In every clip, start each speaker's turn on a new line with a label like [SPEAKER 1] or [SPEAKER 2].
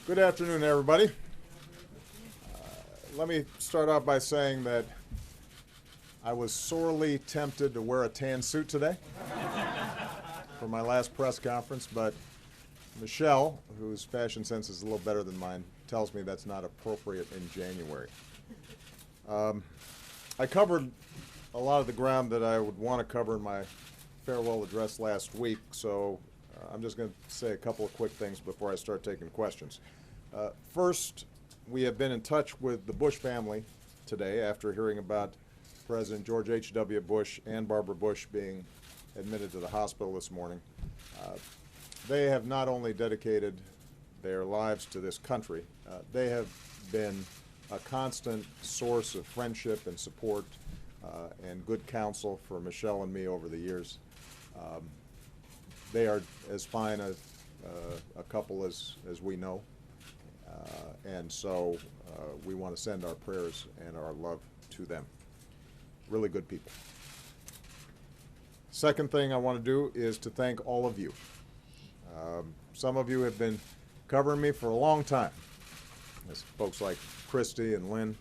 [SPEAKER 1] Good afternoon, everybody. Let me start off by saying that I was sorely tempted to wear a tan suit today for my last press conference, but Michelle, whose fashion sense is a little better than mine, tells me that's not appropriate in January. I covered a lot of the ground that I would want to cover in my farewell address last week, so I'm just going to say a couple of quick things before I start taking questions. First, we have been in touch with the Bush family today after hearing about President George H.W. Bush and Barbara Bush being admitted to the hospital this morning. They have not only dedicated their lives to this country, they have been a constant source of friendship and support and good counsel for Michelle and me over the years. They are as fine a couple as we know, and so we want to send our prayers and our love to them. Really good people. Second thing I want to do is to thank all of you. Some of you have been covering me for a long time. There's folks like Christy and Lynn.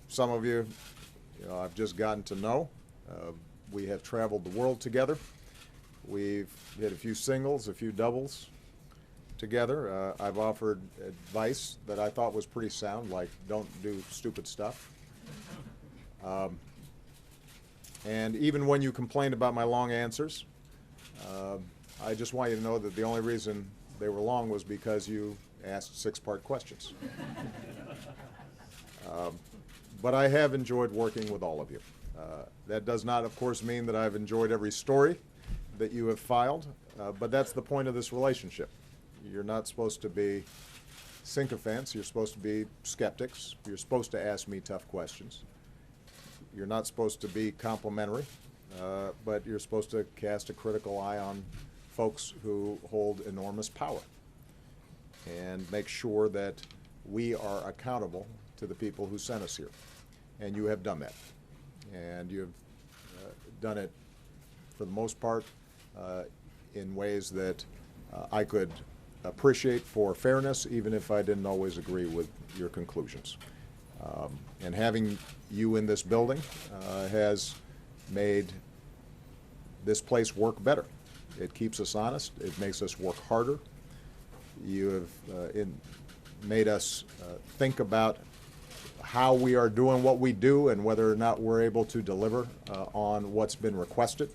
[SPEAKER 1] Some of you, I've just gotten to know. We have traveled the world together. We've hit a few singles, a few doubles together. I've offered advice that I thought was pretty sound, like don't do stupid stuff. And even when you complained about my long answers, I just want you to know that the only reason they were long was because you asked six-part questions. But I have enjoyed working with all of you. That does not, of course, mean that I've enjoyed every story that you have filed, but that's the point of this relationship. You're not supposed to be sycophants. You're supposed to be skeptics. You're supposed to ask me tough questions. You're not supposed to be complimentary, but you're supposed to cast a critical eye on folks who hold enormous power and make sure that we are accountable to the people who sent us here. And you have done that. And you've done it, for the most part, in ways that I could appreciate for fairness, even if I didn't always agree with your conclusions. And having you in this building has made this place work better. It keeps us honest. It makes us work harder. You have made us think about how we are doing what we do and whether or not we're able to deliver on what's been requested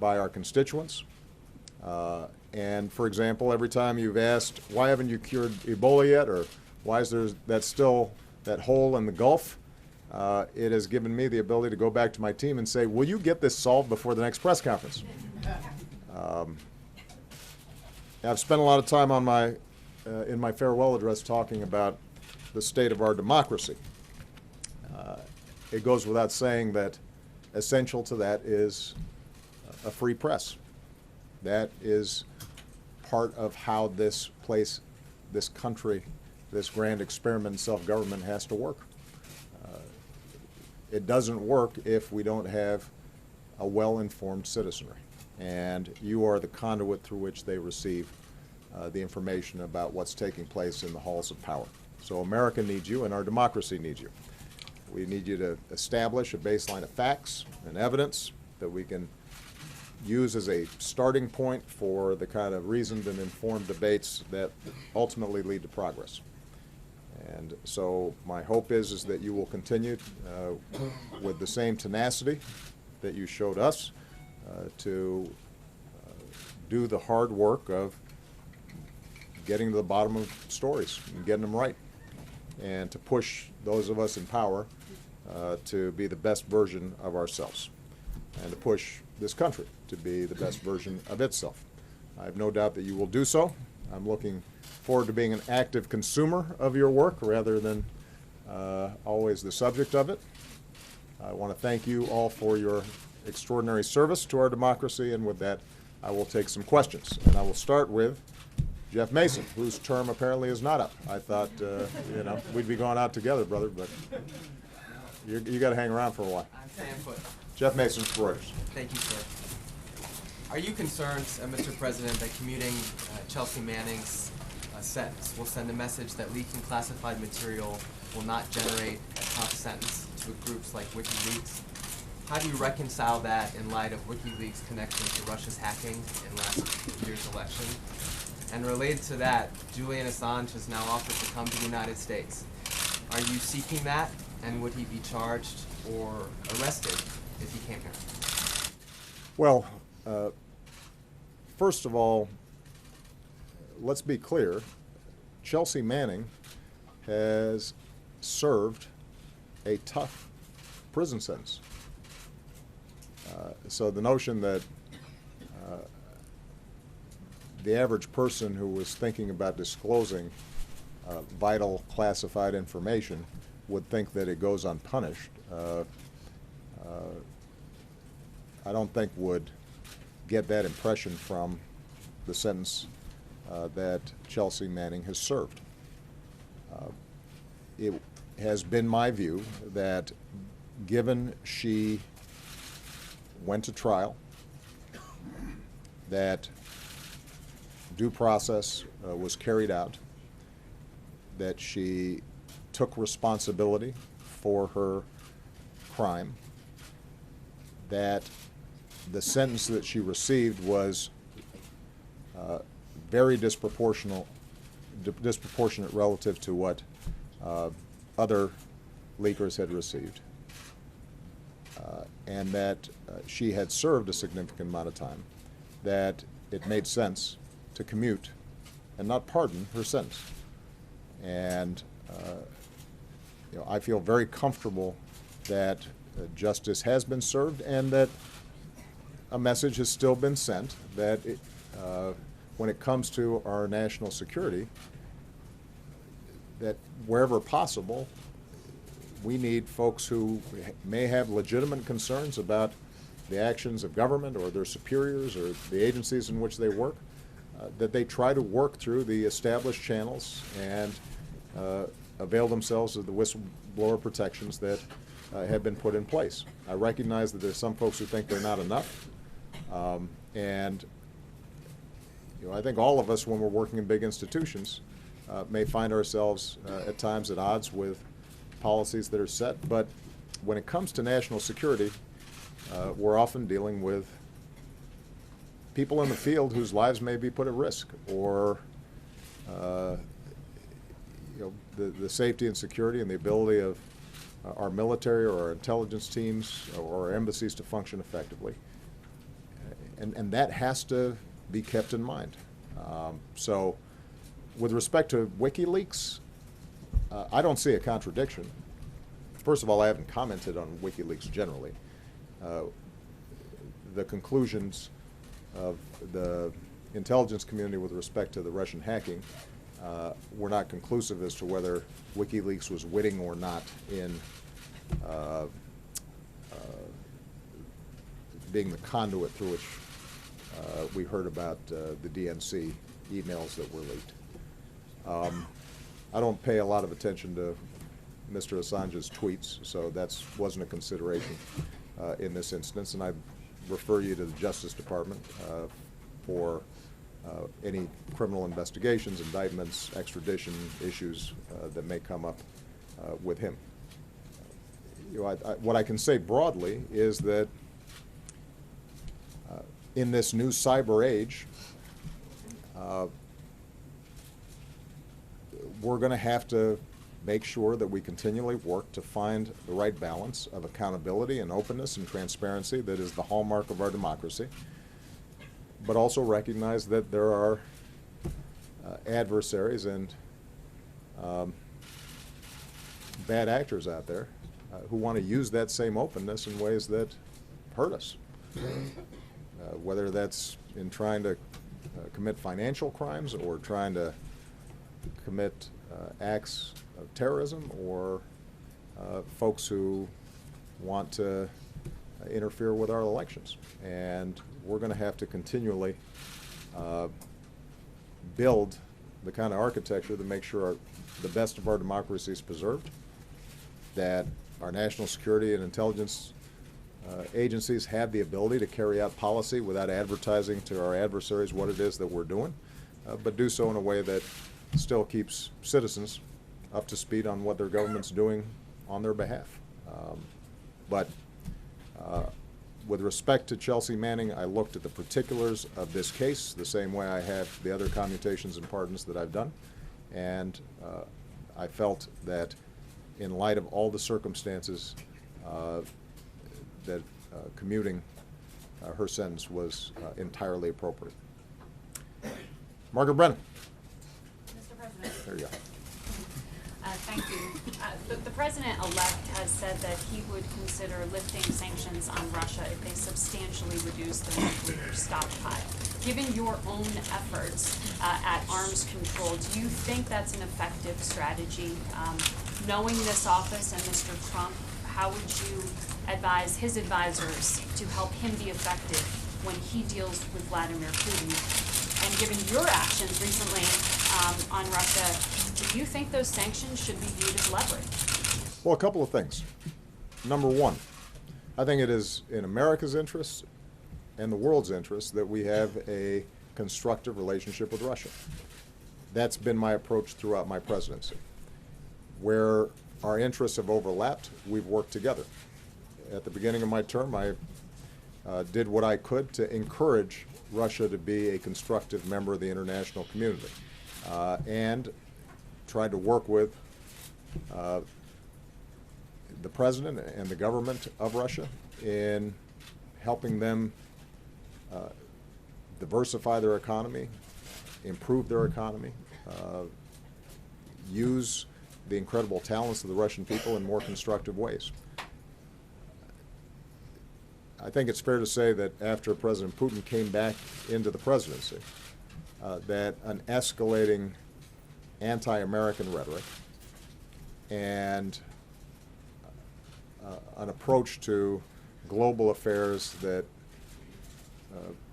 [SPEAKER 1] by our constituents. And for example, every time you've asked, why haven't you cured Ebola yet, or why is there that hole in the Gulf, it has given me the ability to go back to my team and say, will you get this solved before the next press conference? I've spent a lot of time on in my farewell address talking about the state of our democracy. It goes without saying that essential to that is a free press. That is part of how this place, this country, this grand experiment in self-government has to work. It doesn't work if we don't have a well-informed citizenry. And you are the conduit through which they receive the information about what's taking place in the halls of power. So America needs you, and our democracy needs you. We need you to establish a baseline of facts and evidence that we can use as a starting point for the kind of reasoned and informed debates that ultimately lead to progress. And so my hope is that you will continue with the same tenacity that you showed us to do the hard work of getting to the bottom of stories and getting them right, and to push those of us in power to be the best version of ourselves, and to push this country to be the best version of itself. I have no doubt that you will do so. I'm looking forward to being an active consumer of your work rather than always the subject of it. I want to thank you all for your extraordinary service to our democracy, and with that, I will take some questions. And I will start with Jeff Mason, whose term apparently is not up. I thought, we'd be going out together, brother, but you got to hang around for a while.
[SPEAKER 2] I'm staying put.
[SPEAKER 1] Jeff Mason, Reuters.
[SPEAKER 2] Thank you, sir. Are you concerned, Mr. President, that commuting Chelsea Manning's sentence. We'll send a message that leaking classified material will not generate a tough sentence to groups like WikiLeaks. How do you reconcile that in light of WikiLeaks' connection to Russia's hacking in last year's election? And related to that, Julian Assange has now offered to come to the United States. Are you seeking that, and would he be charged or arrested if he came here?
[SPEAKER 1] Well, first of all, let's be clear. Chelsea Manning has served a tough prison sentence. So the notion that the average person who was thinking about disclosing vital classified information would think that it goes unpunished, I don't think would get that impression from the sentence that Chelsea Manning has served. It has been my view that given she went to trial, that due process was carried out, that she took responsibility for her crime, that the sentence that she received was very disproportionate relative to what other leakers had received, and that she had served a significant amount of time, that it made sense to commute and not pardon her sentence. And I feel very comfortable that justice has been served and that a message has still been sent that when it comes to our national security, that wherever possible, we need folks who may have legitimate concerns about the actions of government or their superiors or the agencies in which they work, that they try to work through the established channels and avail themselves of the whistleblower protections that have been put in place. I recognize that there's some folks who think they're not enough, and I think all of us, when we're working in big institutions, may find ourselves at times at odds with policies that are set. But when it comes to national security, we're often dealing with people in the field whose lives may be put at risk, or the safety and security and the ability of our military or our intelligence teams or our embassies to function effectively. And that has to be kept in mind. So with respect to WikiLeaks, I don't see a contradiction. First of all, I haven't commented on WikiLeaks generally. The conclusions of the intelligence community with respect to the Russian hacking were not conclusive as to whether WikiLeaks was witting or not in being the conduit through which we heard about the DNC emails that were leaked. I don't pay a lot of attention to Mr. Assange's tweets, so that wasn't a consideration in this instance, and I refer you to the Justice Department for any criminal investigations, indictments, extradition issues that may come up with him. What I can say broadly is that in this new cyber age, we're going to have to make sure that we continually work to find the right balance of accountability and openness and transparency that is the hallmark of our democracy, but also recognize that there are adversaries and bad actors out there who want to use that same openness in ways that hurt us, whether that's in trying to commit financial crimes or trying to commit acts of terrorism, or folks who want to interfere with our elections. And we're going to have to continually build the kind of architecture that makes sure the best of our democracy is preserved, that our national security and intelligence agencies have the ability to carry out policy without advertising to our adversaries what it is that we're doing, but do so in a way that still keeps citizens up to speed on what their government's doing on their behalf. But with respect to Chelsea Manning, I looked at the particulars of this case the same way I have the other commutations and pardons that I've done, and I felt that in light of all the circumstances that commuting her sentence was entirely appropriate. Margaret Brennan.
[SPEAKER 3] Mr. President.
[SPEAKER 1] There you go.
[SPEAKER 3] Thank you. The President-elect has said that he would consider lifting sanctions on Russia if they substantially reduce the nuclear stockpile. Given your own efforts at arms control, do you think that's an effective strategy? Knowing this office and Mr. Trump, how would you advise his advisors to help him be effective when he deals with Vladimir Putin? And given your actions recently on Russia, do you think those sanctions should be viewed as leverage?
[SPEAKER 1] Well, a couple of things. Number one, I think it is in America's interest and the world's interest that we have a constructive relationship with Russia. That's been my approach throughout my presidency. Where our interests have overlapped, we've worked together. At the beginning of my term, I did what I could to encourage Russia to be a constructive member of the international community, and tried to work with the president and the government of Russia in helping them diversify their economy, improve their economy, use the incredible talents of the Russian people in more constructive ways. I think it's fair to say that after President Putin came back into the presidency, that an escalating anti-American rhetoric and an approach to global affairs that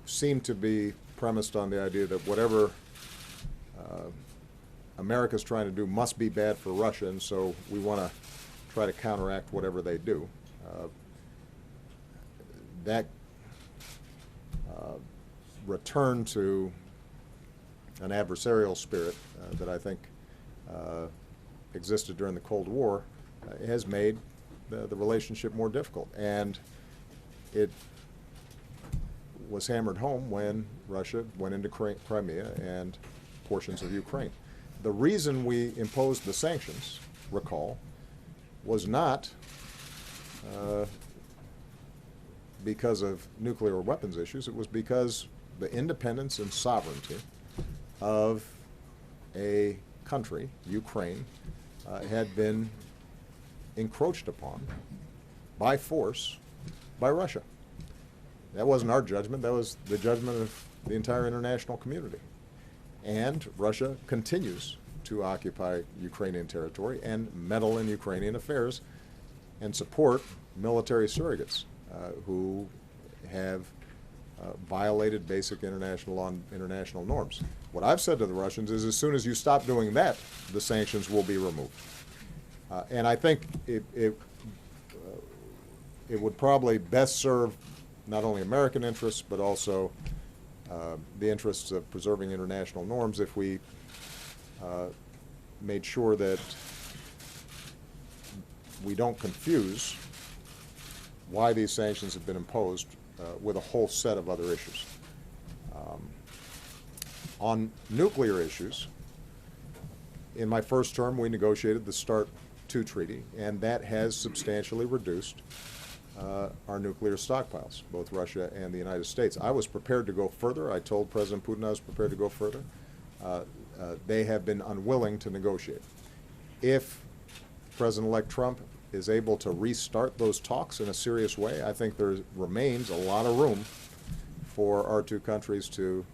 [SPEAKER 1] seemed to be premised on the idea that whatever America's trying to do must be bad for Russia, and so we want to try to counteract whatever they do. That return to an adversarial spirit that I think existed during the Cold War has made the relationship more difficult. And it was hammered home when Russia went into Crimea and portions of Ukraine. The reason we imposed the sanctions, recall, was not because of nuclear weapons issues. It was because the independence and sovereignty of a country, Ukraine, had been encroached upon by force by Russia. That wasn't our judgment. That was the judgment of the entire international community. And Russia continues to occupy Ukrainian territory and meddle in Ukrainian affairs and support military surrogates who have violated basic international law and international norms. What I've said to the Russians is, as soon as you stop doing that, the sanctions will be removed. And I think it would probably best serve not only American interests, but also the interests of preserving international norms if we made sure that we don't confuse why these sanctions have been imposed with a whole set of other issues. On nuclear issues, in my first term, we negotiated the START II treaty, and that has substantially reduced our nuclear stockpiles, both Russia and the United States. I was prepared to go further. I told President Putin I was prepared to go further. They have been unwilling to negotiate. If President-elect Trump is able to restart those talks in a serious way, I think there remains a lot of room for our two countries to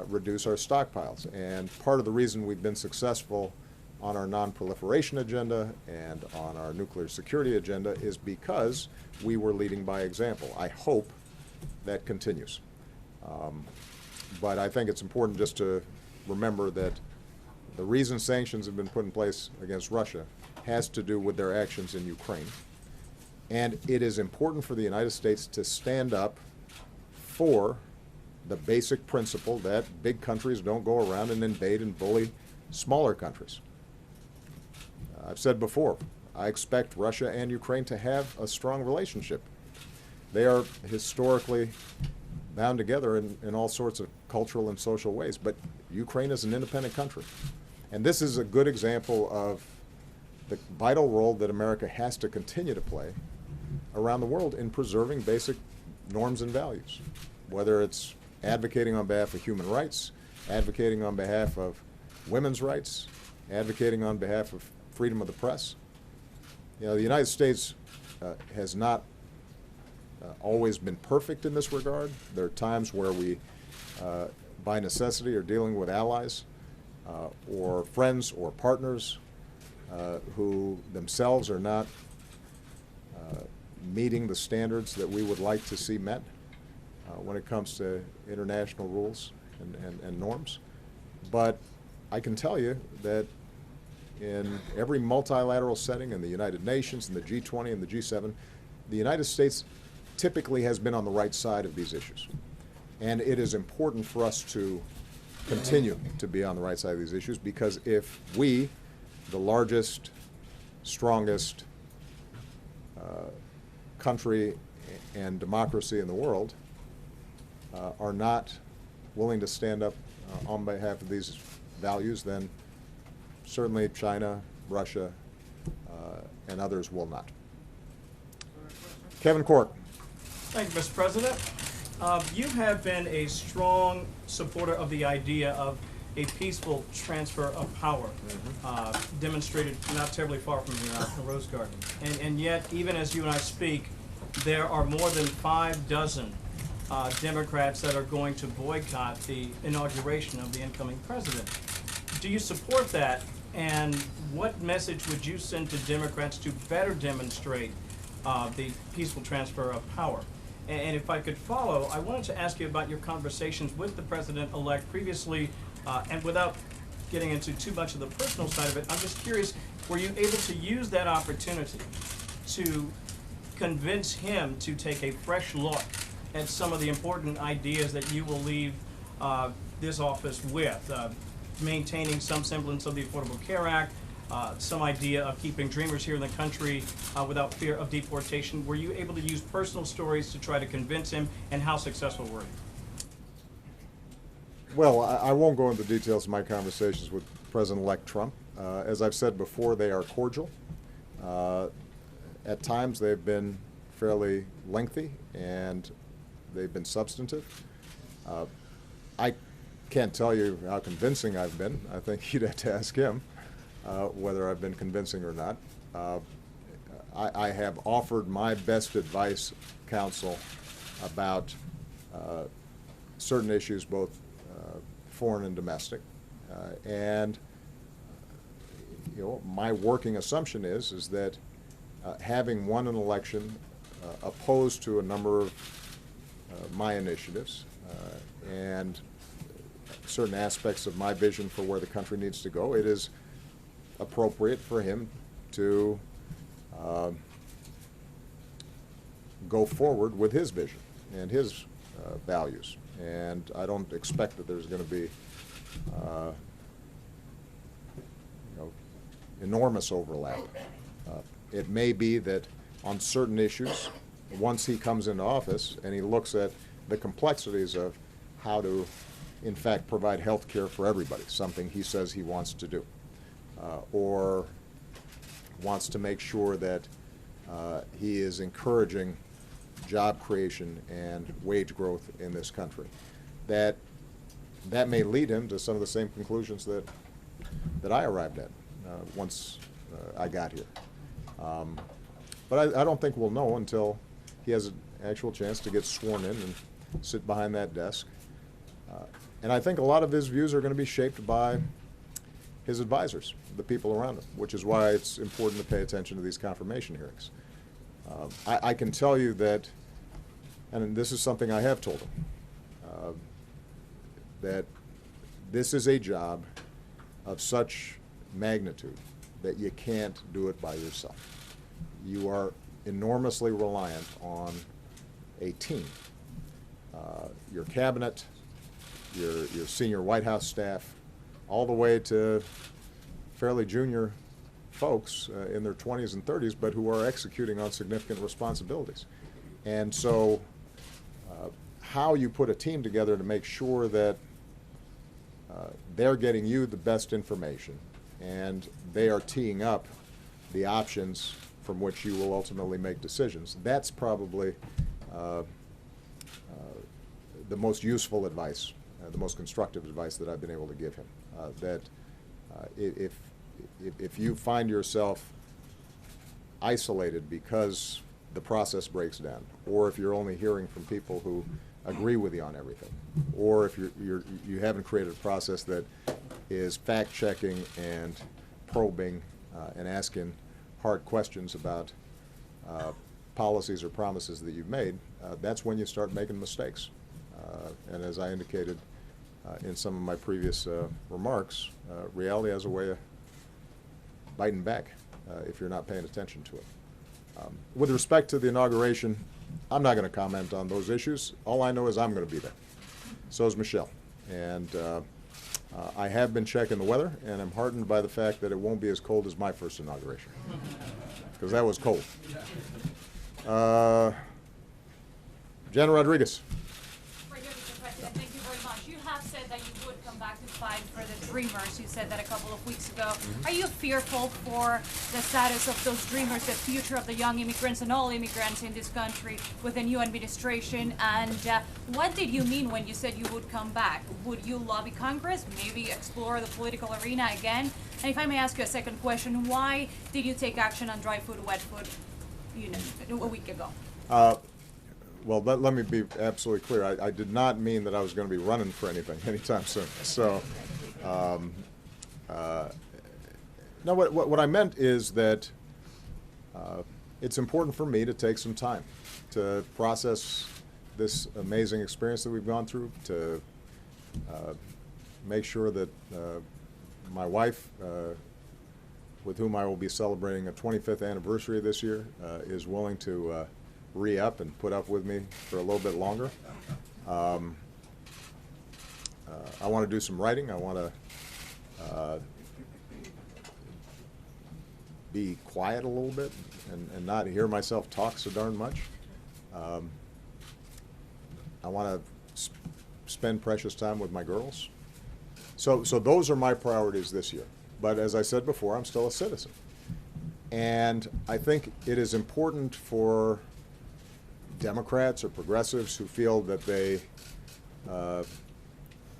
[SPEAKER 1] reduce our stockpiles. And part of the reason we've been successful on our non-proliferation agenda and on our nuclear security agenda is because we were leading by example. I hope that continues. But I think it's important just to remember that the reason sanctions have been put in place against Russia has to do with their actions in Ukraine. And it is important for the United States to stand up for the basic principle that big countries don't go around and invade and bully smaller countries. I've said before, I expect Russia and Ukraine to have a strong relationship. They are historically bound together in all sorts of cultural and social ways, but Ukraine is an independent country. And this is a good example of the vital role that America has to continue to play around the world in preserving basic norms and values, whether it's advocating on behalf of human rights, advocating on behalf of women's rights, advocating on behalf of freedom of the press. You know, the United States has not always been perfect in this regard. There are times where we, by necessity, are dealing with allies or friends or partners who themselves are not meeting the standards that we would like to see met when it comes to international rules and norms. But I can tell you that in every multilateral setting, in the United Nations, in the G20 and the G7, the United States typically has been on the right side of these issues. And it is important for us to continue to be on the right side of these issues, because if we, the largest, strongest country and democracy in the world, are not willing to stand up on behalf of these values, then certainly China, Russia, and others will not. Kevin Cork.
[SPEAKER 4] Thank you, Mr. President. You have been a strong supporter of the idea of a peaceful transfer of power, demonstrated not terribly far from here out in the Rose Garden. And yet, even as you and I speak, there are more than 6 Democrats that are going to boycott the inauguration of the incoming president. Do you support that? And what message would you send to Democrats to better demonstrate the peaceful transfer of power? And if I could follow, I wanted to ask you about your conversations with the president-elect previously, and without getting into too much of the personal side of it, I'm just curious, were you able to use that opportunity to convince him to take a fresh look at some of the important ideas that you will leave this office with, maintaining some semblance of the Affordable Care Act, some idea of keeping dreamers here in the country without fear of deportation? Were you able to use personal stories to try to convince him, and how successful were you?
[SPEAKER 1] Well, I won't go into the details of my conversations with President-elect Trump. As I've said before, they are cordial. At times they've been fairly lengthy and they've been substantive. I can't tell you how convincing I've been. I think you'd have to ask him whether I've been convincing or not. I have offered my best advice, counsel, about certain issues, both foreign and domestic. And you know, my working assumption is that having won an election opposed to a number of my initiatives and certain aspects of my vision for where the country needs to go, it is appropriate for him to go forward with his vision and his values. And I don't expect that there's going to be enormous overlap. It may be that on certain issues, once he comes into office and he looks at the complexities of how to, in fact, provide health care for everybody, something he says he wants to do, or wants to make sure that he is encouraging job creation and wage growth in this country, that may lead him to some of the same conclusions that I arrived at once I got here. But I don't think we'll know until he has an actual chance to get sworn in and sit behind that desk. And I think a lot of his views are going to be shaped by his advisors, the people around him, which is why it's important to pay attention to these confirmation hearings. I can tell you that, and this is something I have told him, that this is a job of such magnitude that you can't do it by yourself. You are enormously reliant on a team. Your cabinet, your senior White House staff, all the way to fairly junior folks in their 20s and 30s, but who are executing on significant responsibilities. And so how you put a team together to make sure that they're getting you the best information and they are teeing up the options from which you will ultimately make decisions, that's probably the most useful advice, the most constructive advice that I've been able to give him. If you find yourself isolated because the process breaks down, or if you're only hearing from people who agree with you on everything, or if you haven't created a process that is fact-checking and probing and asking hard questions about policies or promises that you've made, that's when you start making mistakes. And as I indicated in some of my previous remarks, reality has a way of biting back if you're not paying attention to it. With respect to the inauguration, I'm not going to comment on those issues. All I know is I'm going to be there. So is Michelle. And I have been checking the weather, and I'm heartened by the fact that it won't be as cold as my first inauguration, because that was cold. Jen Rodriguez.
[SPEAKER 3] Right here, Mr. President, thank you very much. You have said that you would come back to fight for the Dreamers. You said that a couple of weeks ago. Are you fearful for the status of those Dreamers, the future of the young immigrants and all immigrants in this country with the new administration? And what did you mean when you said you would come back? Would you lobby Congress, maybe explore the political arena again? And if I may ask you a second question, why did you take action on dry food, wet food, a week ago?
[SPEAKER 1] Well, let me be absolutely clear. I did not mean that I was going to be running for anything anytime soon. So, no, what I meant is that it's important for me to take some time to process this amazing experience that we've gone through, to make sure that my wife, with whom I will be celebrating a 25th anniversary this year, is willing to re-up and put up with me for a little bit longer. I want to do some writing. I want to be quiet a little bit and not hear myself talk so darn much. I want to spend precious time with my girls. So those are my priorities this year. But as I said before, I'm still a citizen. And I think it is important for Democrats or progressives who feel that they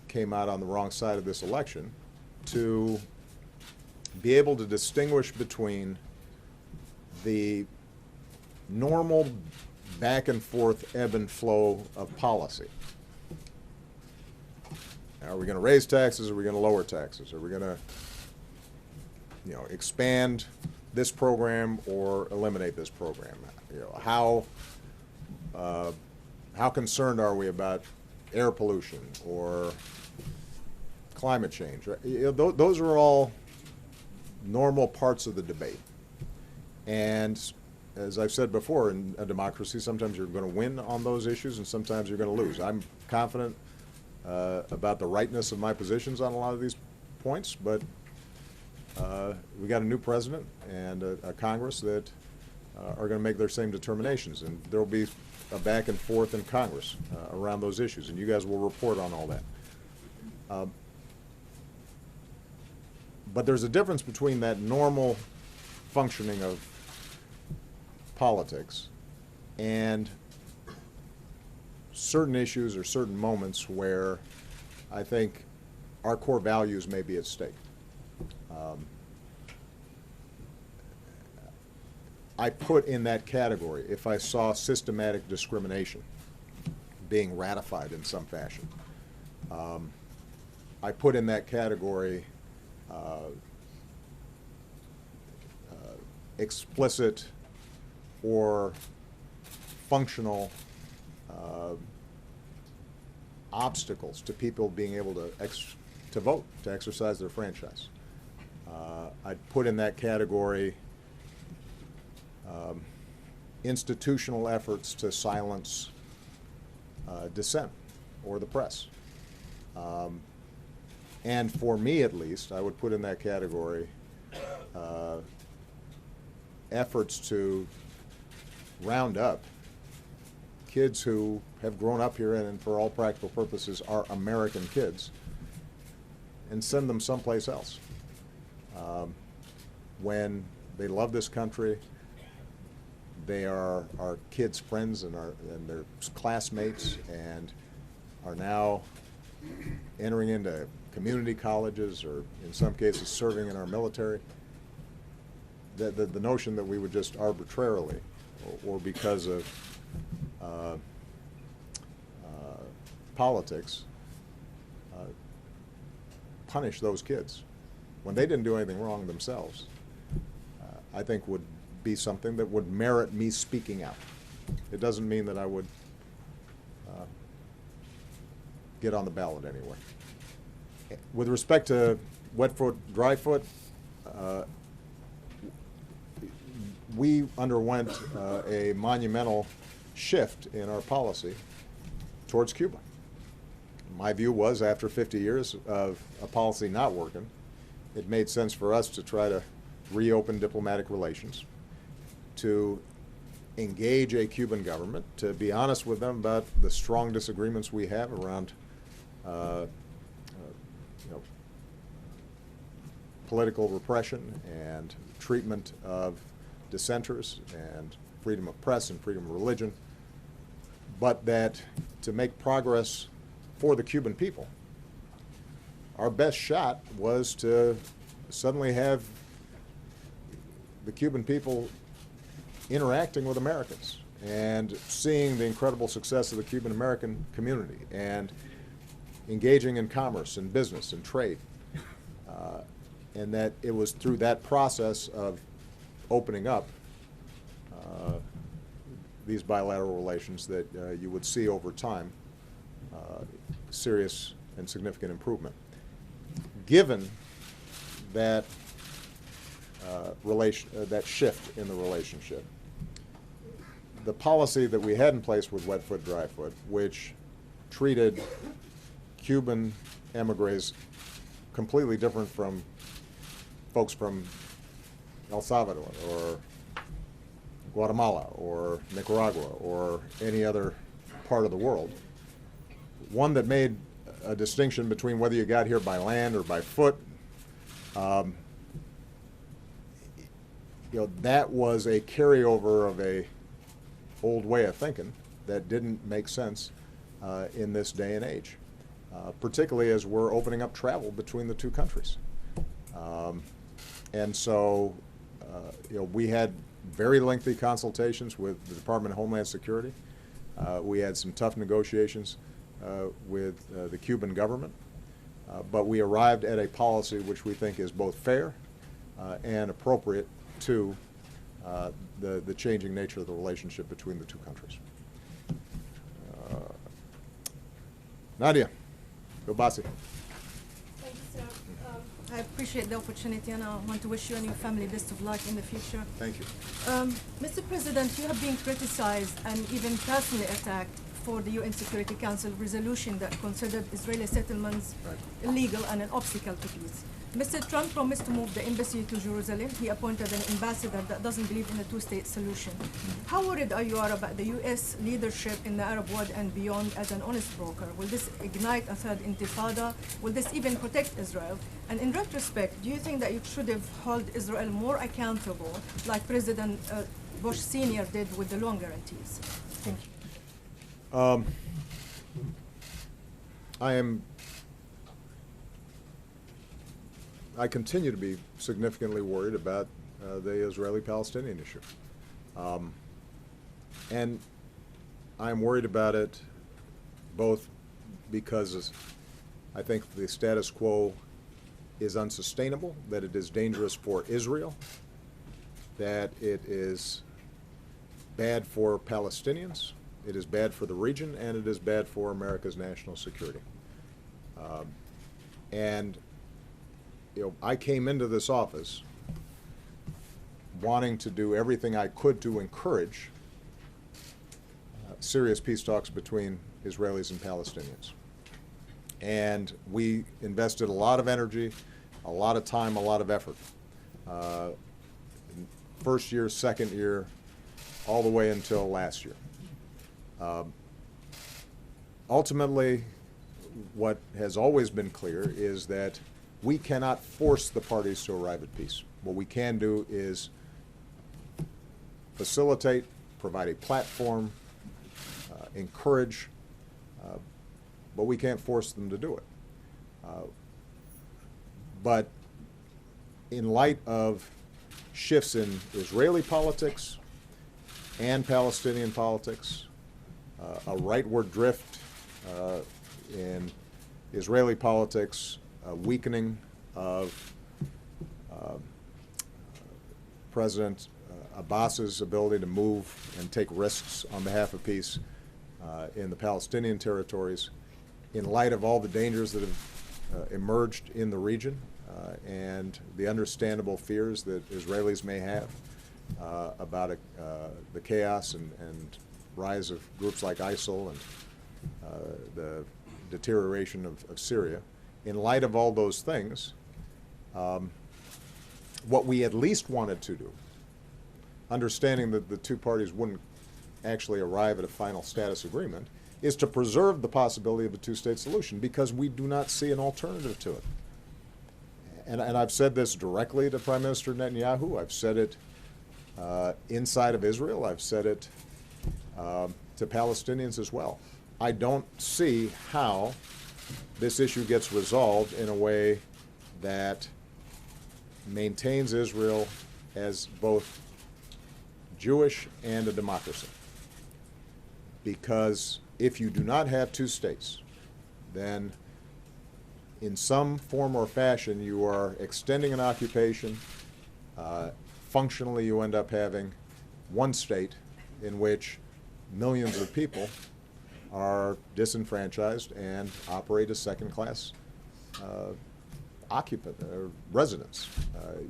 [SPEAKER 1] came out on the wrong side of this election to be able to distinguish between the normal back and forth ebb and flow of policy. Are we going to raise taxes? Are we going to lower taxes? Are we going to, expand this program or eliminate this program? How concerned are we about air pollution or climate change? Those are all normal parts of the debate. And as I've said before, in a democracy, sometimes you're going to win on those issues and sometimes you're going to lose. I'm confident about the rightness of my positions on a lot of these points, but we got a new president and a Congress that are going to make their same determinations, and there will be a back and forth in Congress around those issues, and you guys will report on all that. But there's a difference between that normal functioning of politics and certain issues or certain moments where I think our core values may be at stake. I put in that category if I saw systematic discrimination being ratified in some fashion. I put in that category explicit or functional obstacles to people being able to vote, to exercise their franchise. I'd put in that category institutional efforts to silence dissent or the press. And for me, at least, I would put in that category efforts to round up kids who have grown up here and for all practical purposes are American kids and send them someplace else. When they love this country, they are our kids' friends and their classmates, and are now entering into community colleges or in some cases serving in our military. The notion that we would just arbitrarily or because of politics punish those kids when they didn't do anything wrong themselves, I think would be something that would merit me speaking out. It doesn't mean that I would get on the ballot anyway. With respect to wet foot, dry foot, we underwent a monumental shift in our policy towards Cuba. My view was, after 50 years of a policy not working, it made sense for us to try to reopen diplomatic relations, to engage a Cuban government, to be honest with them about the strong disagreements we have around political repression and treatment of dissenters and freedom of press and freedom of religion, but that to make progress for the Cuban people, our best shot was to suddenly have the Cuban people interacting with Americans and seeing the incredible success of the Cuban American community and engaging in commerce and business and trade. And that it was through that process of opening up these bilateral relations that you would see over time serious and significant improvement. Given that that shift in the relationship, the policy that we had in place with wet foot, dry foot, which treated Cuban emigres completely different from folks from El Salvador or Guatemala or Nicaragua or any other part of the world, one that made a distinction between whether you got here by land or by foot, that was a carryover of a old way of thinking that didn't make sense in this day and age, particularly as we're opening up travel between the two countries. And so, we had very lengthy consultations with the Department of Homeland Security. We had some tough negotiations with the Cuban government, but we arrived at a policy which we think is both fair and appropriate to the changing nature of the relationship between the two countries. Nadia, Gobasi.
[SPEAKER 5] Thank you, sir. I appreciate the opportunity, and I want to wish you and your family best of luck in the future.
[SPEAKER 1] Thank you.
[SPEAKER 5] Mr. President, you have been criticized and even personally attacked for the UN Security Council resolution that considered Israeli settlements illegal and an obstacle to peace. Mr. Trump promised to move the embassy to Jerusalem. He appointed an ambassador that doesn't believe in a two-state solution. How worried are you about the U.S. leadership in the Arab world and beyond as an honest broker? Will this ignite a third intifada? Will this even protect Israel? And in retrospect, do you think that you should have held Israel more accountable, like President Bush Sr. did with the loan guarantees? Thank you.
[SPEAKER 1] I continue to be significantly worried about the Israeli-Palestinian issue. And I'm worried about it both because I think the status quo is unsustainable, that it is dangerous for Israel, that it is bad for Palestinians, it is bad for the region, and it is bad for America's national security. And I came into this office wanting to do everything I could to encourage serious peace talks between Israelis and Palestinians. And we invested a lot of energy, a lot of time, a lot of effort. First year, second year, all the way until last year. Ultimately, what has always been clear is that we cannot force the parties to arrive at peace. What we can do is facilitate, provide a platform, encourage, but we can't force them to do it. But in light of shifts in Israeli politics and Palestinian politics, a rightward drift in Israeli politics, a weakening of President Abbas's ability to move and take risks on behalf of peace in the Palestinian territories, in light of all the dangers that have emerged in the region and the understandable fears that Israelis may have about the chaos and rise of groups like ISIL and the deterioration of Syria. In light of all those things, what we at least wanted to do, understanding that the two parties wouldn't actually arrive at a final status agreement, is to preserve the possibility of a two-state solution, because we do not see an alternative to it. And I've said this directly to Prime Minister Netanyahu. I've said it inside of Israel. I've said it to Palestinians as well. I don't see how this issue gets resolved in a way that maintains Israel as both Jewish and a democracy. Because if you do not have two states, then in some form or fashion you are extending an occupation. Functionally, you end up having one state in which millions of people are disenfranchised and operate as second-class residents.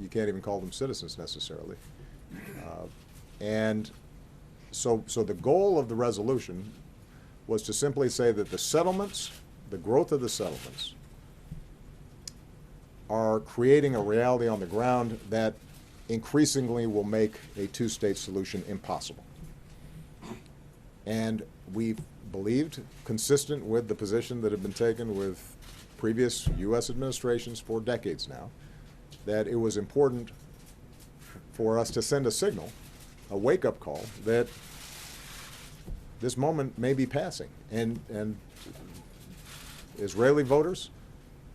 [SPEAKER 1] You can't even call them citizens necessarily. And so the goal of the resolution was to simply say that the settlements, the growth of the settlements, are creating a reality on the ground that increasingly will make a two-state solution impossible. And we believed, consistent with the position that had been taken with previous U.S. administrations for decades now, that it was important for us to send a signal, a wake-up call, that this moment may be passing. And Israeli voters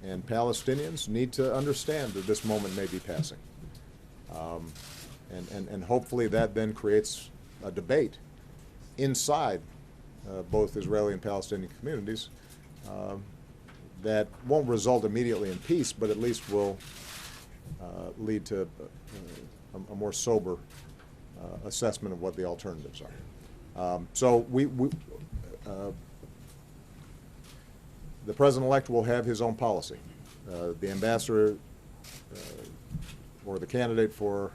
[SPEAKER 1] and Palestinians need to understand that this moment may be passing. And hopefully that then creates a debate inside both Israeli and Palestinian communities that won't result immediately in peace, but at least will lead to a more sober assessment of what the alternatives are. So the President-elect will have his own policy. The ambassador or the candidate for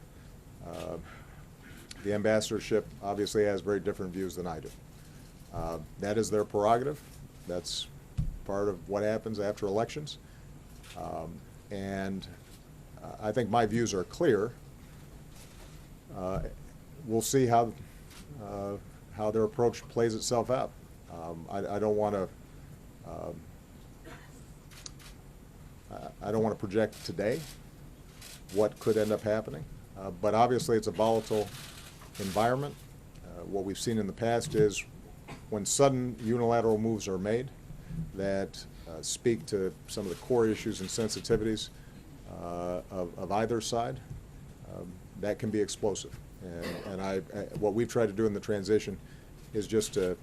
[SPEAKER 1] the ambassadorship obviously has very different views than I do. That is their prerogative. That's part of what happens after elections. And I think my views are clear. We'll see how their approach plays itself out. I don't want to project today what could end up happening, but obviously it's a volatile environment. What we've seen in the past is when sudden unilateral moves are made that speak to some of the core issues and sensitivities of either side, that can be explosive. And what we've tried to do in the transition is just to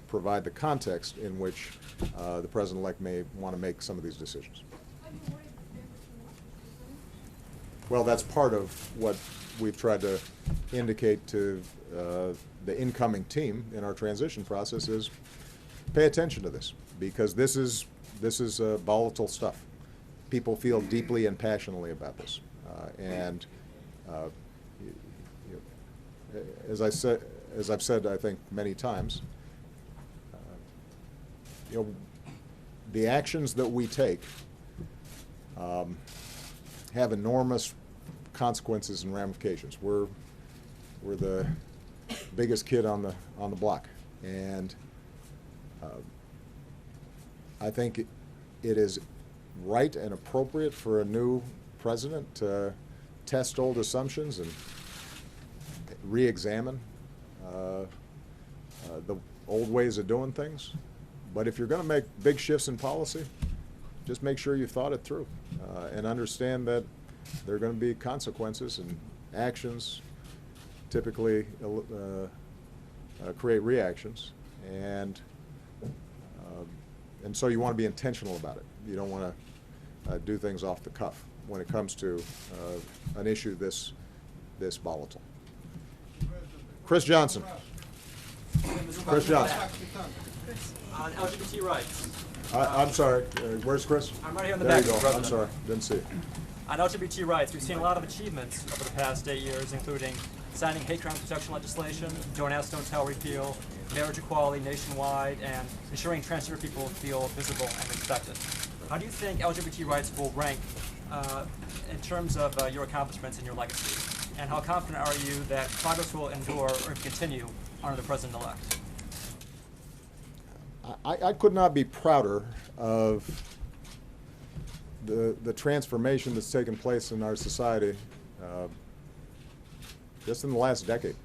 [SPEAKER 1] provide the context in which the President-elect may want to make some of these decisions. Well, that's part of what we've tried to indicate to the incoming team in our transition process is pay attention to this, because this is volatile stuff. People feel deeply and passionately about this, and as I've said, I think many times, the actions that we take have enormous consequences and ramifications. We're the biggest kid on the block, and I think it is right and appropriate for a new president to test old assumptions and re-examine the old ways of doing things. But if you're going to make big shifts in policy, just make sure you've thought it through and understand that there are going to be consequences, and actions typically create reactions, and so you want to be intentional about it. You don't want to do things off the cuff when it comes to an issue this volatile. Chris Johnson. Chris Johnson.
[SPEAKER 6] On LGBT rights.
[SPEAKER 1] I'm sorry. Where's Chris?
[SPEAKER 6] I'm right here in the
[SPEAKER 1] There
[SPEAKER 6] back,
[SPEAKER 1] you go.
[SPEAKER 6] Mr.
[SPEAKER 1] I'm
[SPEAKER 6] President.
[SPEAKER 1] sorry. Didn't see it.
[SPEAKER 6] On LGBT rights, we've seen a lot of achievements over the past 8 years, including signing hate crime protection legislation, Don't Ask, Don't Tell repeal, marriage equality nationwide, and ensuring transgender people feel visible and respected. How do you think LGBT rights will rank in terms of your accomplishments and your legacy? And how confident are you that progress will endure or continue under the president-elect?
[SPEAKER 1] I could not be prouder of the transformation that's taken place in our society just in the last decade.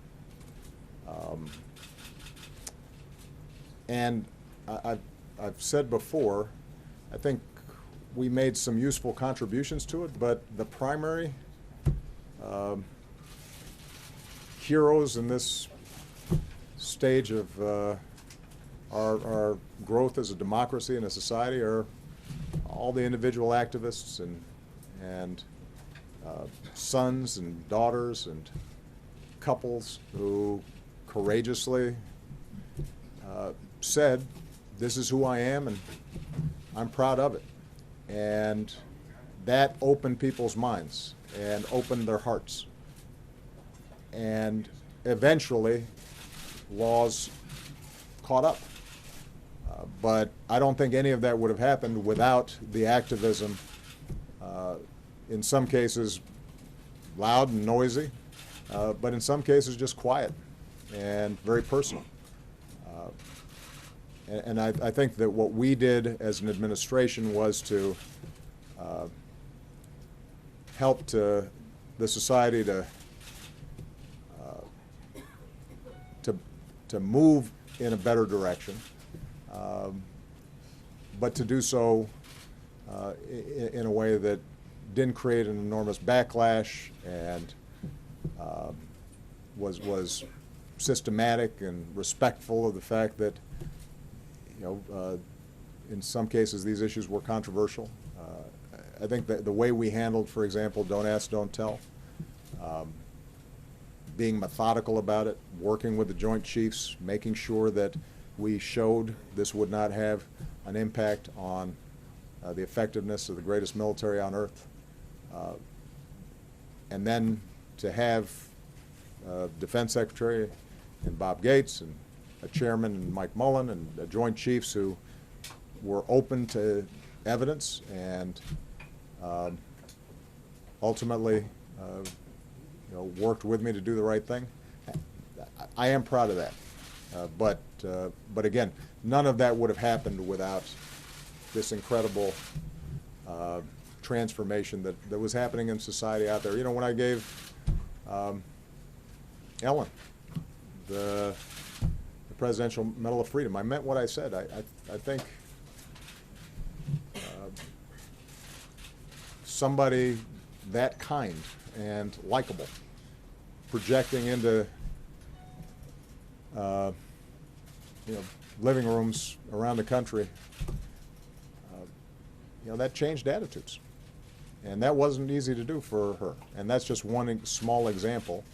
[SPEAKER 1] And I've said before, I think we made some useful contributions to it, but the primary heroes in this stage of our growth as a democracy and a society are all the individual activists and sons and daughters and couples who courageously said, this is who I am and I'm proud of it. And that opened people's minds and opened their hearts. And eventually, laws caught up. But I don't think any of that would have happened without the activism, in some cases loud and noisy, but in some cases just quiet and very personal. And I think that what we did as an administration was to help the society to move in a better direction, but to do so in a way that didn't create an enormous backlash and was systematic and respectful of the fact that, in some cases these issues were controversial. I think that the way we handled, for example, Don't Ask, Don't Tell, being methodical about it, working with the Joint Chiefs, making sure that we showed this would not have an impact on the effectiveness of the greatest military on earth. And then to have Defense Secretary and Bob Gates and a chairman and Mike Mullen and the Joint Chiefs who were open to evidence and ultimately worked with me to do the right thing. I am proud of that. But again, none of that would have happened without this incredible transformation that was happening in society out there. When I gave Ellen the Presidential Medal of Freedom, I meant what I said. I think somebody that kind and likable projecting into living rooms around the country, that changed attitudes. And that wasn't easy to do for her. And that's just one small example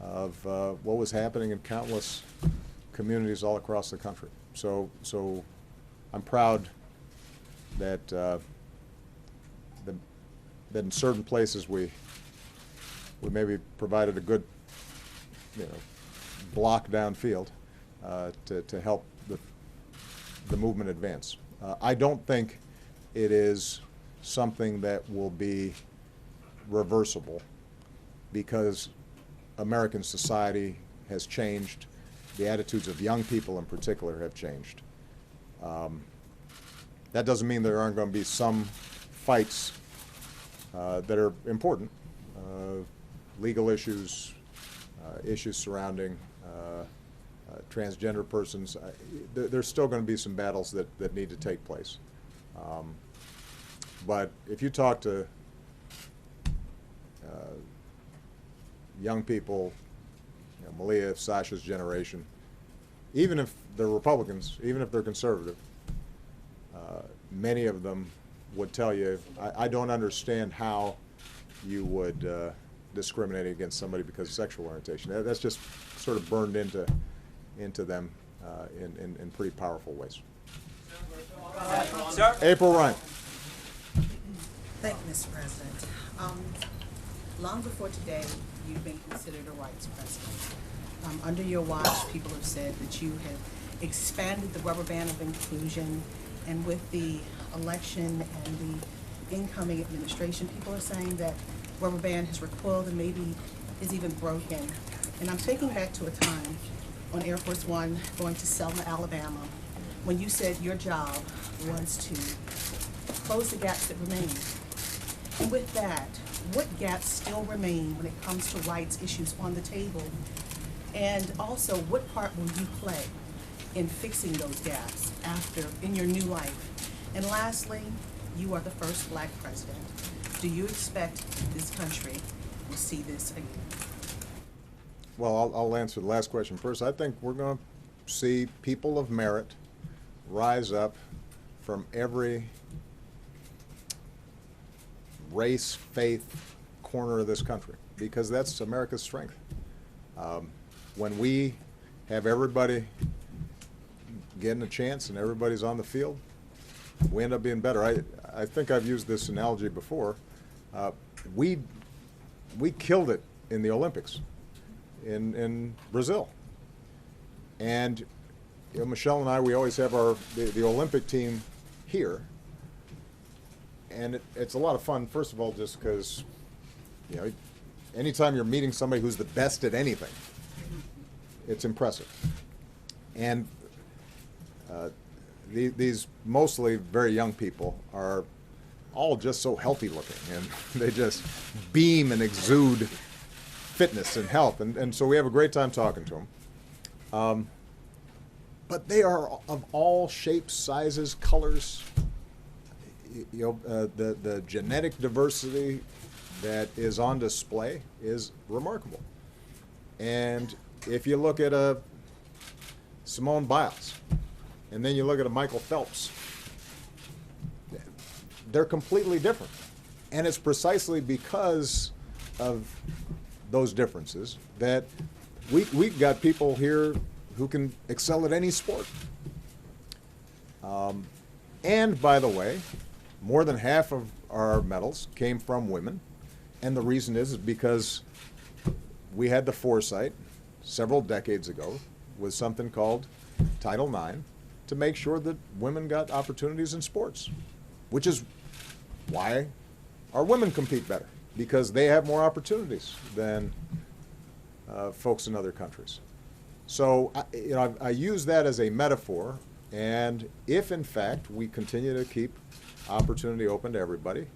[SPEAKER 1] of what was happening in countless communities all across the country. So I'm proud that that in certain places we maybe provided a good block downfield to help the movement advance. I don't think it is something that will be reversible because American society has changed. The attitudes of young people in particular have changed. That doesn't mean there aren't going to be some fights that are important. Legal issues, issues surrounding transgender persons. There's still going to be some battles that need to take place. But if you talk to young people, you know, Malia, Sasha's generation, even if they're Republicans, even if they're conservative, many of them would tell you, I don't understand how you would discriminate against somebody because of sexual orientation. That's just sort of burned into them in pretty powerful ways.
[SPEAKER 6] Sir?
[SPEAKER 1] April Ryan.
[SPEAKER 7] Thank you, Mr. President. Long before today, you've been considered a rights president. Under your watch, people have said that you have expanded the rubber band of inclusion, and with the election and the incoming administration, people are saying that rubber band has recoiled and maybe is even broken. And I'm taking back to a time on Air Force One going to Selma, Alabama, when you said your job was to close the gaps that remain. And with that, what gaps still remain when it comes to rights issues on the table? And also, what part will you play in fixing those gaps in your new life? And lastly, you are the first Black president. Do you expect this country will see this again?
[SPEAKER 1] Well, I'll answer the last question first. I think we're going to see people of merit rise up from every race, faith, corner of this country, because that's America's strength. When we have everybody getting a chance and everybody's on the field, we end up being better. I think I've used this analogy before. We killed it in the Olympics in Brazil. And you know, Michelle and I, we always have the Olympic team here. And it's a lot of fun, first of all, just because, you know, anytime you're meeting somebody who's the best at anything, it's impressive. And these mostly very young people are all just so healthy looking, and they just beam and exude fitness and health. And so we have a great time talking to them. But they are of all shapes, sizes, colors. You know, the genetic diversity that is on display is remarkable. And if you look at a Simone Biles, and then you look at a Michael Phelps, they're completely different. And it's precisely because of those differences that we've got people here who can excel at any sport. And by the way, more than half of our medals came from women. And the reason is because we had the foresight several decades ago with something called Title IX to make sure that women got opportunities in sports, which is why our women compete better, because they have more opportunities than folks in other countries. So I use that as a metaphor, and if in fact we continue to keep opportunity open to everybody,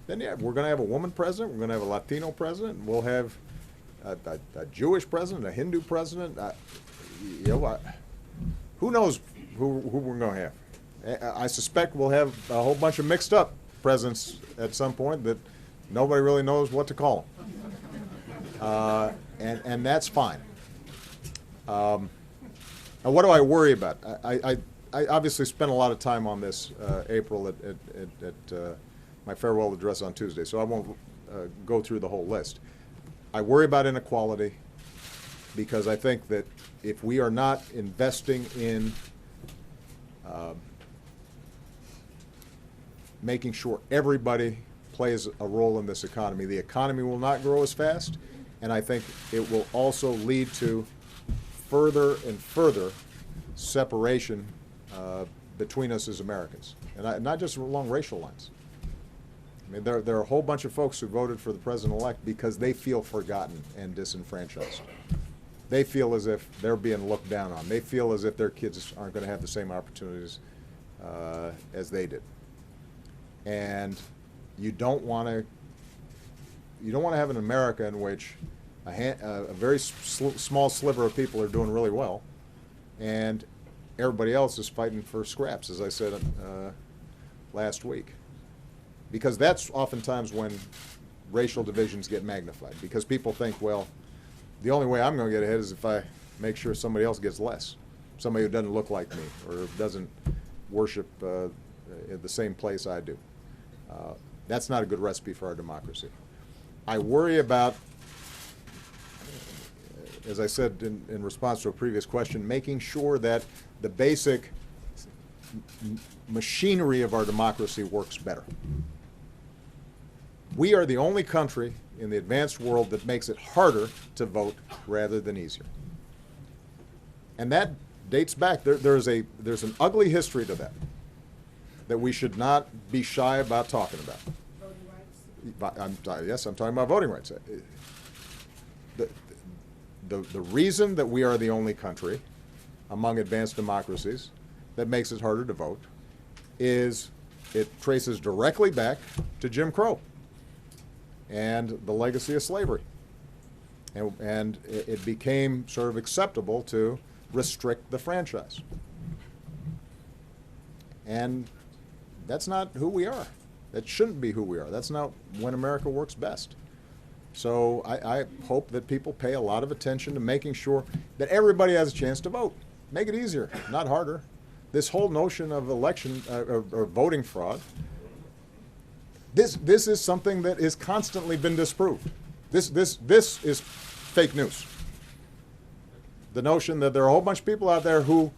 [SPEAKER 1] then yeah, we're going to have a woman president, we're going to have a Latino president, we'll have a Jewish president, a Hindu president. Who knows who we're going to have? I suspect we'll have a whole bunch of mixed up presidents at some point that nobody really knows what to call them. And that's fine. Now, what do I worry about? I obviously spent a lot of time on this, April, at my farewell address on Tuesday, so I won't go through the whole list. I worry about inequality because I think that if we are not investing in making sure everybody plays a role in this economy, the economy will not grow as fast, and I think it will also lead to further and further separation between us as Americans, and not just along racial lines. I mean, there are a whole bunch of folks who voted for the president-elect because they feel forgotten and disenfranchised. They feel as if they're being looked down on. They feel as if their kids aren't going to have the same opportunities as they did. And you don't want to have an America in which a very small sliver of people are doing really well, and everybody else is fighting for scraps, as I said last week. Because that's oftentimes when racial divisions get magnified. Because people think, well, the only way I'm going to get ahead is if I make sure somebody else gets less. Somebody who doesn't look like me or doesn't worship at the same place I do. That's not a good recipe for our democracy. I worry about, as I said in response to a previous question, making sure that the basic machinery of our democracy works better. We are the only country in the advanced world that makes it harder to vote rather than easier. And that dates back, there's an ugly history to that we should not be shy about talking about.
[SPEAKER 7] Voting rights?
[SPEAKER 1] Yes, I'm talking about voting rights. The reason that we are the only country among advanced democracies that makes it harder to vote is it traces directly back to Jim Crow and the legacy of slavery. And it became sort of acceptable to restrict the franchise. And that's not who we are. That shouldn't be who we are. That's not when America works best. So I hope that people pay a lot of attention to making sure that everybody has a chance to vote. Make it easier, not harder. This whole notion of election or voting fraud, this is something that has constantly been disproved. This is fake news. The notion that there are a whole bunch of people out there who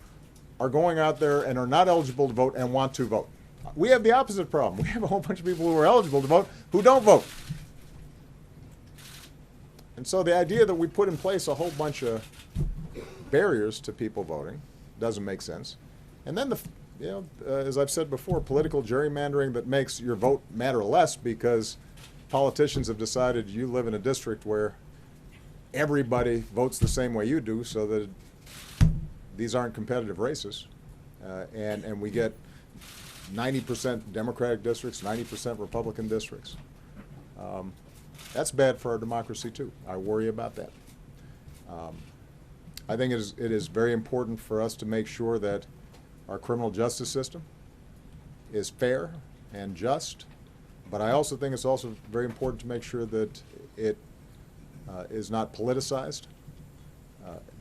[SPEAKER 1] are going out there and are not eligible to vote and want to vote. We have the opposite problem. We have a whole bunch of people who are eligible to vote who don't vote. And so the idea that we put in place a whole bunch of barriers to people voting doesn't make sense. And then, as I've said before, political gerrymandering that makes your vote matter less because politicians have decided you live in a district where everybody votes the same way you do, so that these aren't competitive races. And we get 90% Democratic districts, 90% Republican districts. That's bad for our democracy too. I worry about that. I think it is very important for us to make sure that our criminal justice system is fair and just, but I also think it's also very important to make sure that it is not politicized,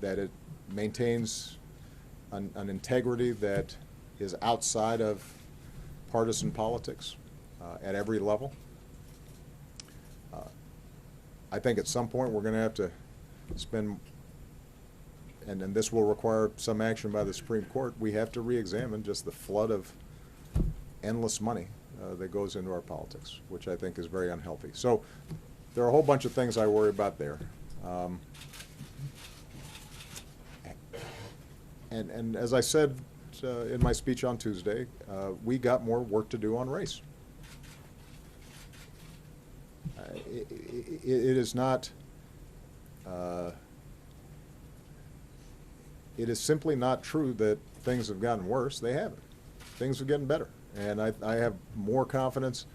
[SPEAKER 1] that it maintains an integrity that is outside of partisan politics at every level. I think at some point we're going to have to spend, and this will require some action by the Supreme Court, we have to re-examine just the flood of endless money that goes into our politics, which I think is very unhealthy. So there are a whole bunch of things I worry about there. And as I said in my speech on Tuesday, we got more work to do on race. It is not, it is simply not true that things have gotten worse. They haven't. Things are getting better. And I have more confidence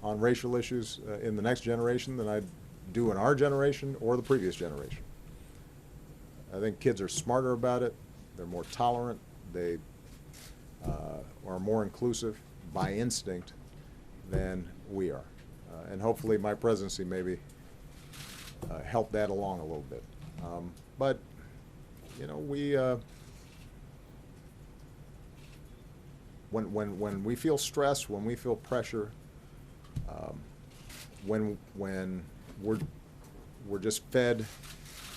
[SPEAKER 1] on racial issues in the next generation than I do in our generation or the previous generation. I think kids are smarter about it. They're more tolerant. They are more inclusive by instinct than we are. And hopefully my presidency maybe help that along a little bit. But, you know, we, when we feel stress, when we feel pressure, when we're just fed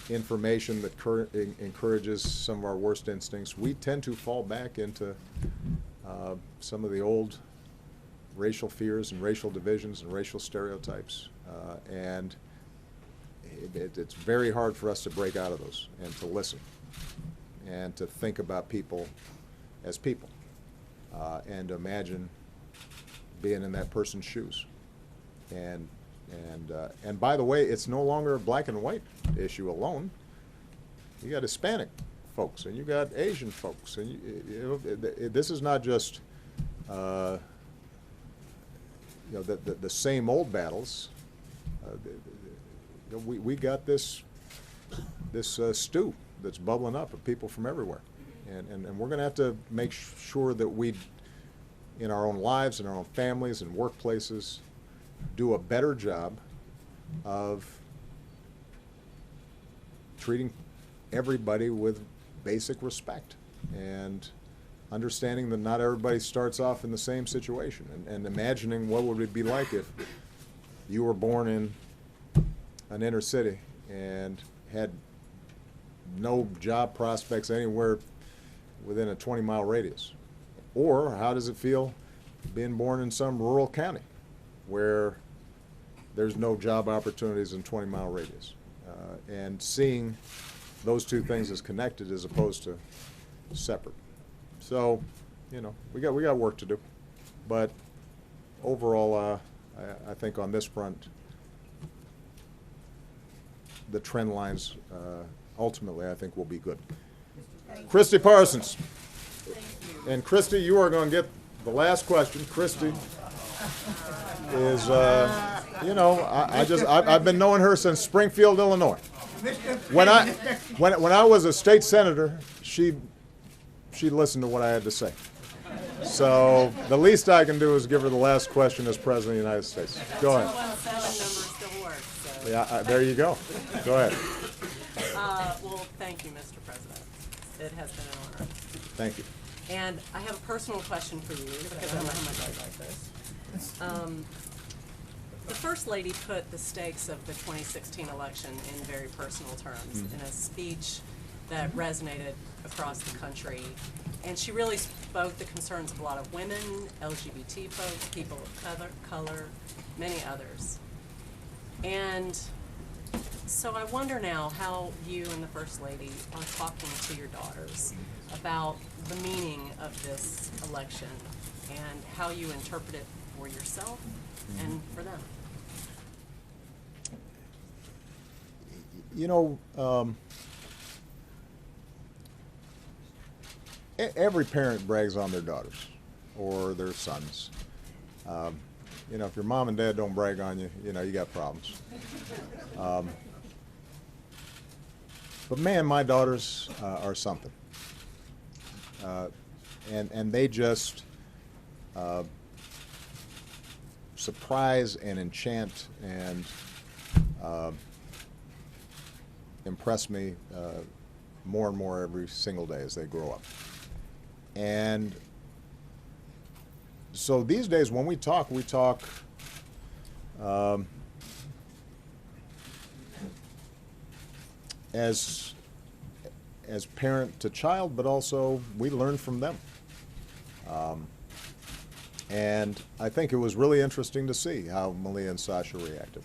[SPEAKER 1] information that encourages some of our worst instincts, we tend to fall back into some of the old racial fears and racial divisions and racial stereotypes. And it's very hard for us to break out of those and to listen and to think about people as people. and to imagine being in that person's shoes. And by the way, it's no longer a black and white issue alone. You got Hispanic folks, and you got Asian folks, and this is not just the same old battles. We got this stew that's bubbling up of people from everywhere, and we're going to have to make sure that we, in our own lives, in our own families, and workplaces, do a better job of treating everybody with basic respect and understanding that not everybody starts off in the same situation, and imagining what would it be like if you were born in an inner city and had no job prospects anywhere within a 20-mile radius. Or how does it feel being born in some rural county where there's no job opportunities in 20-mile radius? And seeing those two things as connected as opposed to separate. So, we got work to do. But overall, I think on this front, the trend lines ultimately, I think, will be good. Christy Parsons. And Christy, you are going to get the last question. Christy is, I've been knowing her since Springfield, Illinois. When I was a state senator, she listened to what I had to say. So the least I can do is give her the last question as President of the United States. Go ahead.
[SPEAKER 8] 217 number still works. So.
[SPEAKER 1] Yeah, there you go. Go ahead.
[SPEAKER 8] Well, thank you, Mr. President. It has been an honor.
[SPEAKER 1] Thank you.
[SPEAKER 8] And I have a personal question for you because I don't know how much I like this. The First Lady put the stakes of the 2016 election in very personal terms in a speech that resonated across the country. And she really spoke the concerns of a lot of women, LGBT folks, people of color, many others. And so I wonder now how you and the First Lady are talking to your daughters about the meaning of this election and how you interpret it for yourself and for them.
[SPEAKER 1] Every parent brags on their daughters or their sons. If your mom and dad don't brag on you, you got problems. But man, my daughters are something. And they just surprise and enchant and impress me more and more every single day as they grow up. And so these days when we talk as parent to child, but also we learn from them. And I think it was really interesting to see how Malia and Sasha reacted.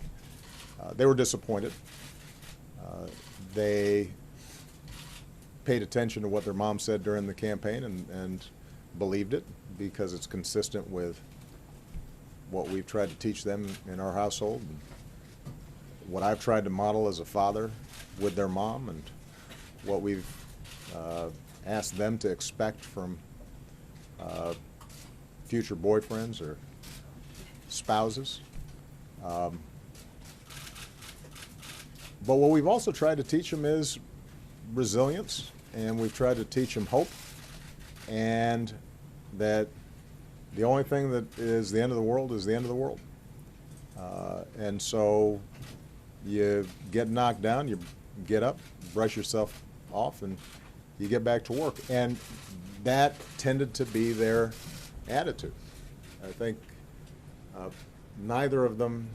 [SPEAKER 1] They were disappointed. They paid attention to what their mom said during the campaign and believed it because it's consistent with what we've tried to teach them in our household, and what I've tried to model as a father with their mom, and what we've asked them to expect from future boyfriends or spouses. But what we've also tried to teach them is resilience, and we've tried to teach them hope, and that the only thing that is the end of the world is the end of the world. And so you get knocked down, you get up, brush yourself off, and you get back to work. And that tended to be their attitude. I think neither of them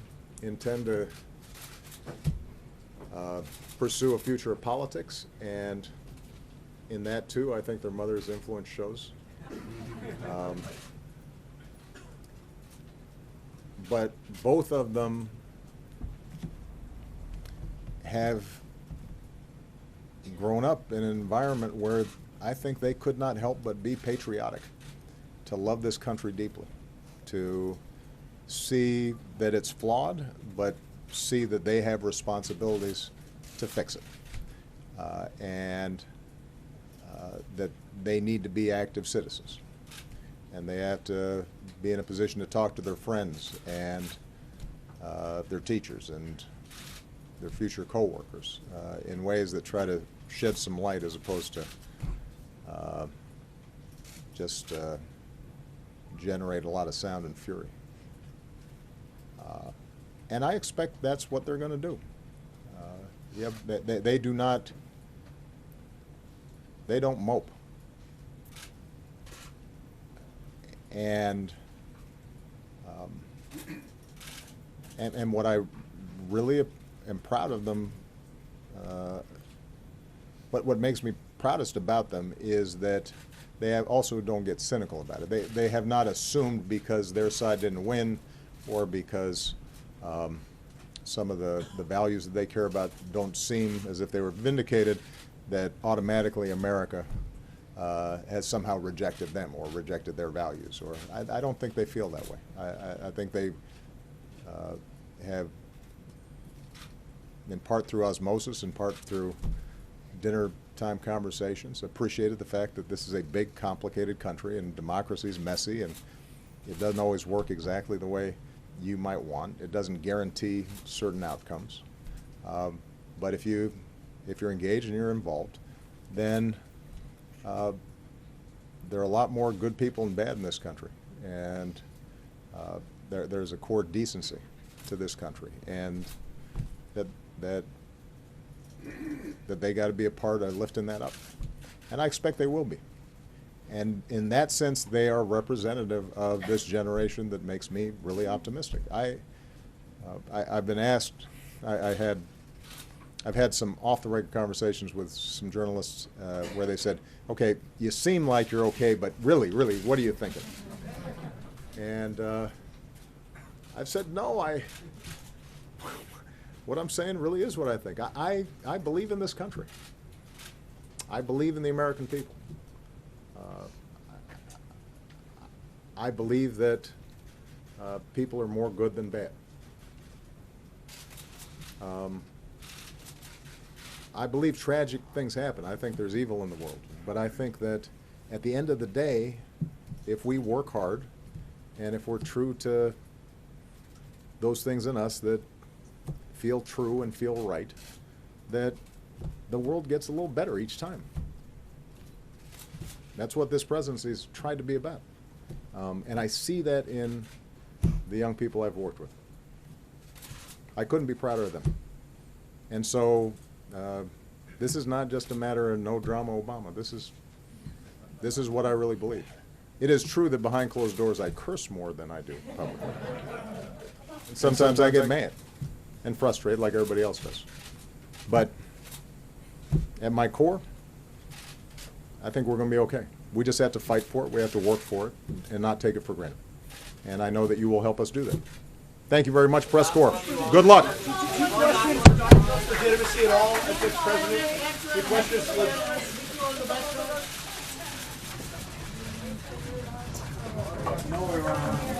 [SPEAKER 1] intend to pursue a future of politics, and in that too, I think their mother's influence shows. But both of them have grown up in an environment where I think they could not help but be patriotic to love this country deeply, to see that it's flawed, but see that they have responsibilities to fix it, and that they need to be active citizens, and they have to be in a position to talk to their friends and their teachers and their future coworkers in ways that try to shed some light as opposed to just generate a lot of sound and fury. And I expect that's what they're going to do. Yeah, they do not. They don't mope. And what I really am proud of them, what makes me proudest about them is that they also don't get cynical about it. They have not assumed because their side didn't win or because some of the values that they care about don't seem as if they were vindicated, that automatically America has somehow rejected them or rejected their values. Or I don't think they feel that way. I think they have, in part through osmosis, in part through dinner time conversations, appreciated the fact that this is a big, complicated country and democracy is messy and it doesn't always work exactly the way you might want. It doesn't guarantee certain outcomes. But if you're engaged and you're involved, then there are a lot more good people than bad in this country. And there's a core decency to this country. And that they got to be a part of lifting that up. And I expect they will be. And in that sense, they are representative of this generation that makes me really optimistic. I've been asked, I've had some off-the-record conversations with some journalists where they said, okay, you seem like you're okay, but really, what are you thinking? And I've said, no, what I'm saying really is what I think. I believe in this country. I believe in the American people. I believe that people are more good than bad. I believe tragic things happen. I think there's evil in the world. But I think that at the end of the day, if we work hard and if we're true to those things in us that feel true and feel right, that the world gets a little better each time. That's what this presidency has tried to be about. And I see that in the young people I've worked with. I couldn't be prouder of them. And so this is not just a matter of no drama Obama. This is what I really believe. It is true that behind closed doors I curse more than I do publicly. And sometimes I get mad and frustrated like everybody else does. But at my core, I think we're going to be okay. We just have to fight for it. We have to work for it and not take it for granted. And I know that you will help us do that. Thank you very much, Press Corps. Good luck.
[SPEAKER 9] Legitimacy at all at this president? The question is,